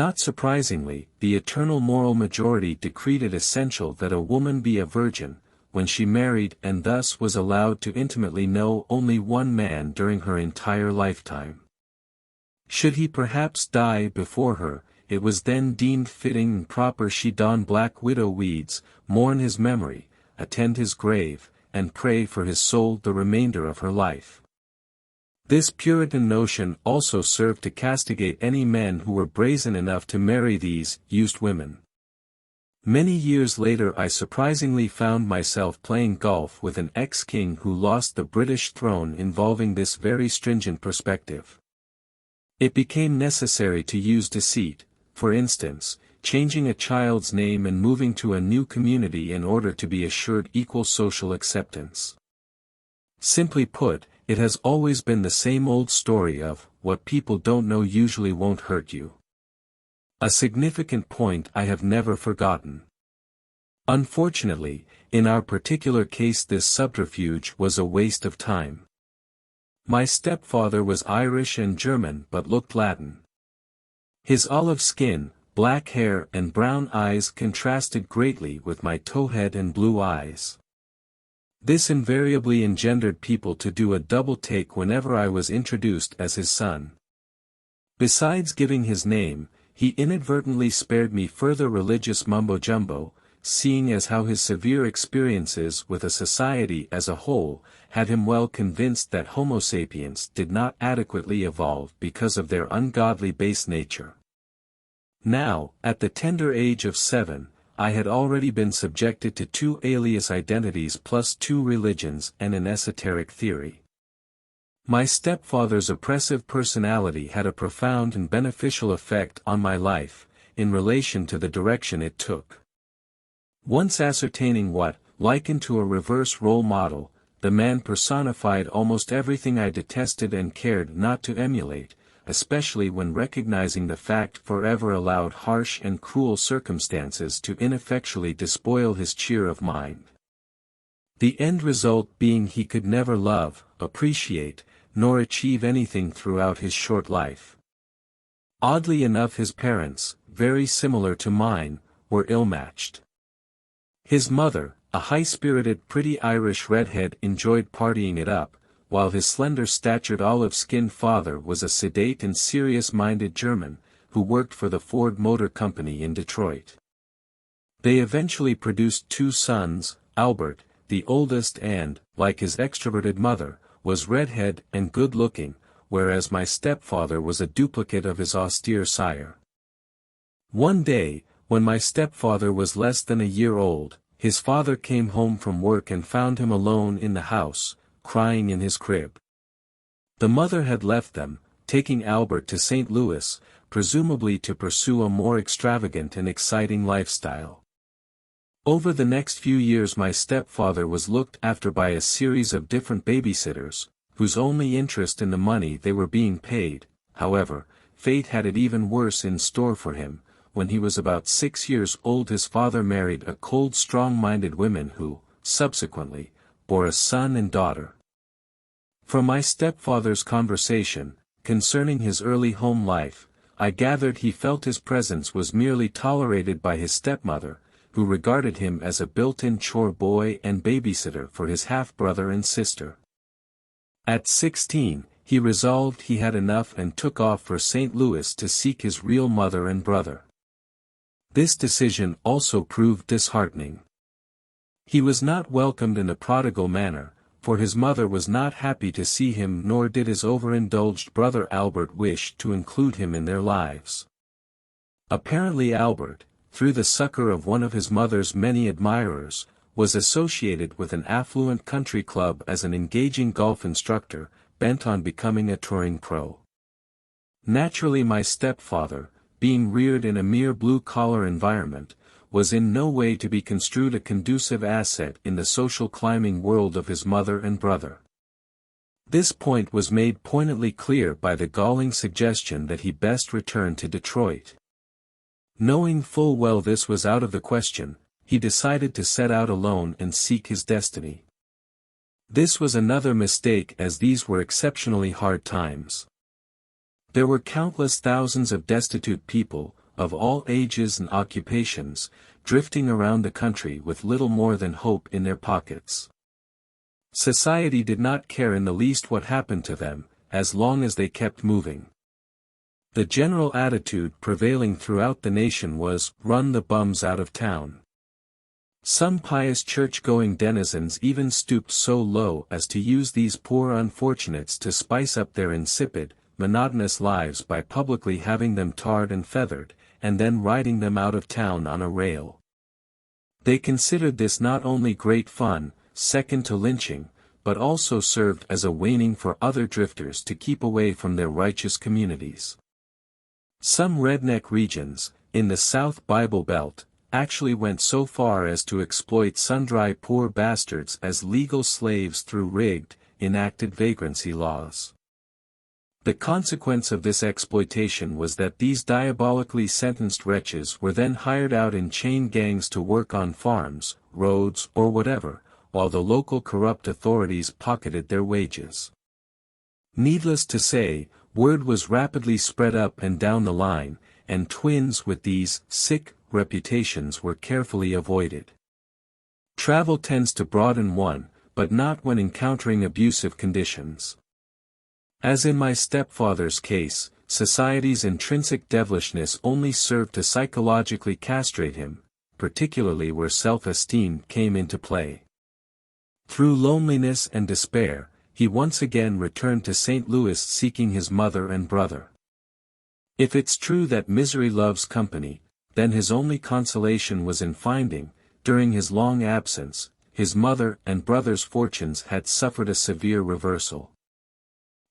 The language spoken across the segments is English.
Not surprisingly, the eternal moral majority decreed it essential that a woman be a virgin, when she married, and thus was allowed to intimately know only one man during her entire lifetime. Should he perhaps die before her, it was then deemed fitting and proper she don black widow weeds, mourn his memory, attend his grave, and pray for his soul the remainder of her life. This Puritan notion also served to castigate any men who were brazen enough to marry these used women. Many years later I surprisingly found myself playing golf with an ex-king who lost the British throne involving this very stringent perspective. It became necessary to use deceit, for instance, changing a child's name and moving to a new community in order to be assured equal social acceptance. Simply put, it has always been the same old story of, what people don't know usually won't hurt you. A significant point I have never forgotten. Unfortunately, in our particular case this subterfuge was a waste of time. My stepfather was Irish and German but looked Latin. His olive skin, black hair and brown eyes contrasted greatly with my towhead and blue eyes. This invariably engendered people to do a double take whenever I was introduced as his son. Besides giving his name, he inadvertently spared me further religious mumbo-jumbo, seeing as how his severe experiences with a society as a whole had him well convinced that Homo sapiens did not adequately evolve because of their ungodly base nature. Now, at the tender age of 7, I had already been subjected to 2 alias identities plus 2 religions and an esoteric theory. My stepfather's oppressive personality had a profound and beneficial effect on my life, in relation to the direction it took. Once ascertaining what, likened to a reverse role model, the man personified almost everything I detested and cared not to emulate, especially when recognizing the fact forever allowed harsh and cruel circumstances to ineffectually despoil his cheer of mind. The end result being he could never love, appreciate, nor achieve anything throughout his short life. Oddly enough his parents, very similar to mine, were ill-matched. His mother, a high-spirited pretty Irish redhead, enjoyed partying it up, while his slender-statured olive-skinned father was a sedate and serious-minded German, who worked for the Ford Motor Company in Detroit. They eventually produced 2 sons, Albert, the oldest and, like his extroverted mother, was redhead and good-looking, whereas my stepfather was a duplicate of his austere sire. One day, when my stepfather was less than a year old, his father came home from work and found him alone in the house, crying in his crib. The mother had left them, taking Albert to St. Louis, presumably to pursue a more extravagant and exciting lifestyle. Over the next few years my stepfather was looked after by a series of different babysitters, whose only interest in the money they were being paid. However, fate had it even worse in store for him. When he was about 6 years old his father married a cold strong-minded woman who, subsequently, bore a son and daughter. From my stepfather's conversation, concerning his early home life, I gathered he felt his presence was merely tolerated by his stepmother, who regarded him as a built-in chore boy and babysitter for his half-brother and sister. At 16, he resolved he had enough and took off for St. Louis to seek his real mother and brother. This decision also proved disheartening. He was not welcomed in a prodigal manner, for his mother was not happy to see him nor did his overindulged brother Albert wish to include him in their lives. Apparently Albert, through the succor of one of his mother's many admirers, was associated with an affluent country club as an engaging golf instructor, bent on becoming a touring pro. Naturally my stepfather, being reared in a mere blue-collar environment, was in no way to be construed a conducive asset in the social climbing world of his mother and brother. This point was made poignantly clear by the galling suggestion that he best return to Detroit. Knowing full well this was out of the question, he decided to set out alone and seek his destiny. This was another mistake as these were exceptionally hard times. There were countless thousands of destitute people, of all ages and occupations, drifting around the country with little more than hope in their pockets. Society did not care in the least what happened to them, as long as they kept moving. The general attitude prevailing throughout the nation was, "Run the bums out of town." Some pious church-going denizens even stooped so low as to use these poor unfortunates to spice up their insipid, monotonous lives by publicly having them tarred and feathered, and then riding them out of town on a rail. They considered this not only great fun, second to lynching, but also served as a waning for other drifters to keep away from their righteous communities. Some redneck regions, in the South Bible Belt, actually went so far as to exploit sundry poor bastards as legal slaves through rigged, enacted vagrancy laws. The consequence of this exploitation was that these diabolically sentenced wretches were then hired out in chain gangs to work on farms, roads, or whatever, while the local corrupt authorities pocketed their wages. Needless to say, word was rapidly spread up and down the line, and twins with these sick reputations were carefully avoided. Travel tends to broaden one, but not when encountering abusive conditions. As in my stepfather's case, society's intrinsic devilishness only served to psychologically castrate him, particularly where self-esteem came into play. Through loneliness and despair, he once again returned to St. Louis seeking his mother and brother. If it's true that misery loves company, then his only consolation was in finding, during his long absence, his mother and brother's fortunes had suffered a severe reversal.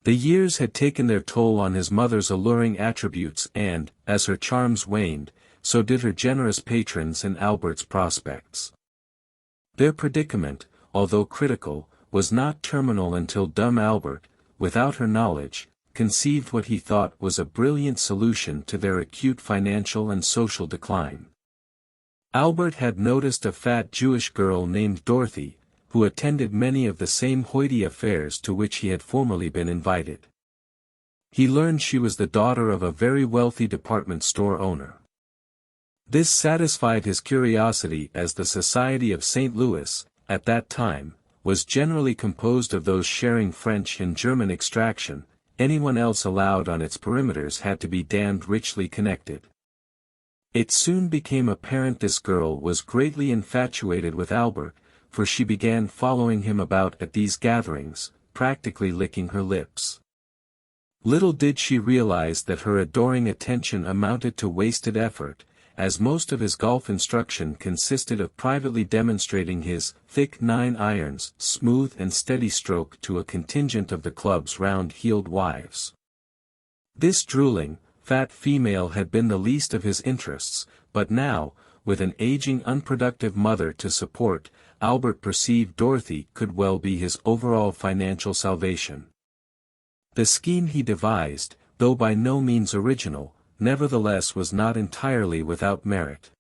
The years had taken their toll on his mother's alluring attributes and, as her charms waned, so did her generous patrons and Albert's prospects. Their predicament, although critical, was not terminal until dumb Albert, without her knowledge, conceived what he thought was a brilliant solution to their acute financial and social decline. Albert had noticed a fat Jewish girl named Dorothy, who attended many of the same hoity affairs to which he had formerly been invited. He learned she was the daughter of a very wealthy department store owner. This satisfied his curiosity, as the Society of St. Louis, at that time, was generally composed of those sharing French and German extraction. Anyone else allowed on its perimeters had to be damned richly connected. It soon became apparent this girl was greatly infatuated with Albert, for she began following him about at these gatherings, practically licking her lips. Little did she realize that her adoring attention amounted to wasted effort, as most of his golf instruction consisted of privately demonstrating his thick 9-irons smooth and steady stroke to a contingent of the club's round-heeled wives. This drooling, fat female had been the least of his interests, but now, with an aging unproductive mother to support, Albert perceived Dorothy could well be his overall financial salvation. The scheme he devised, though by no means original, nevertheless was not entirely without merit.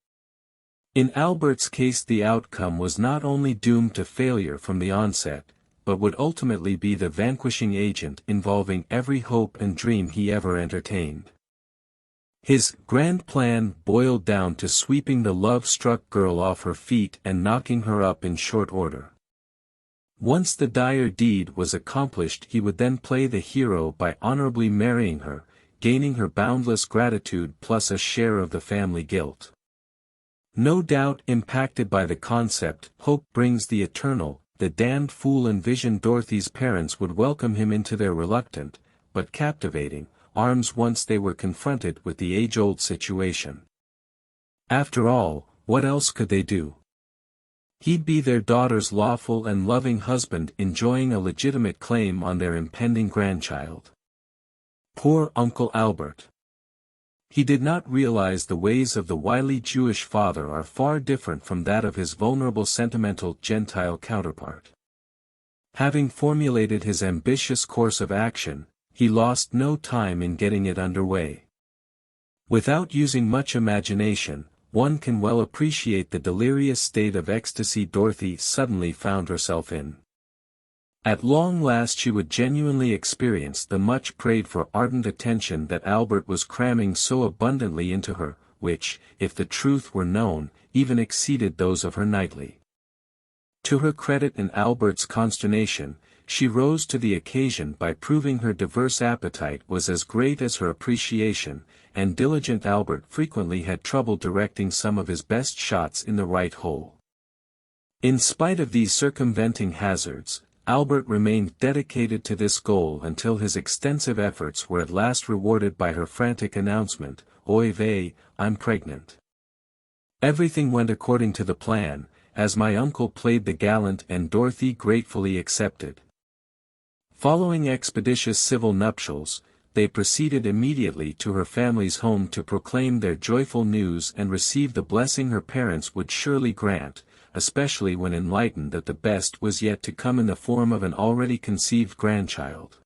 In Albert's case the outcome was not only doomed to failure from the onset, but would ultimately be the vanquishing agent involving every hope and dream he ever entertained. His grand plan boiled down to sweeping the love-struck girl off her feet and knocking her up in short order. Once the dire deed was accomplished, he would then play the hero by honorably marrying her, gaining her boundless gratitude plus a share of the family guilt. No doubt impacted by the concept, hope brings the eternal, the damned fool envisioned Dorothy's parents would welcome him into their reluctant, but captivating, arms once they were confronted with the age-old situation. After all, what else could they do? He'd be their daughter's lawful and loving husband, enjoying a legitimate claim on their impending grandchild. Poor Uncle Albert. He did not realize the ways of the wily Jewish father are far different from that of his vulnerable sentimental Gentile counterpart. Having formulated his ambitious course of action, he lost no time in getting it underway. Without using much imagination, one can well appreciate the delirious state of ecstasy Dorothy suddenly found herself in. At long last she would genuinely experience the much prayed-for ardent attention that Albert was cramming so abundantly into her, which, if the truth were known, even exceeded those of her nightly. To her credit and Albert's consternation, she rose to the occasion by proving her diverse appetite was as great as her appreciation, and diligent Albert frequently had trouble directing some of his best shots in the right hole. In spite of these circumventing hazards, Albert remained dedicated to this goal until his extensive efforts were at last rewarded by her frantic announcement, "Oy vey, I'm pregnant." Everything went according to the plan, as my uncle played the gallant and Dorothy gratefully accepted. Following expeditious civil nuptials, they proceeded immediately to her family's home to proclaim their joyful news and receive the blessing her parents would surely grant, especially when enlightened that the best was yet to come in the form of an already conceived grandchild.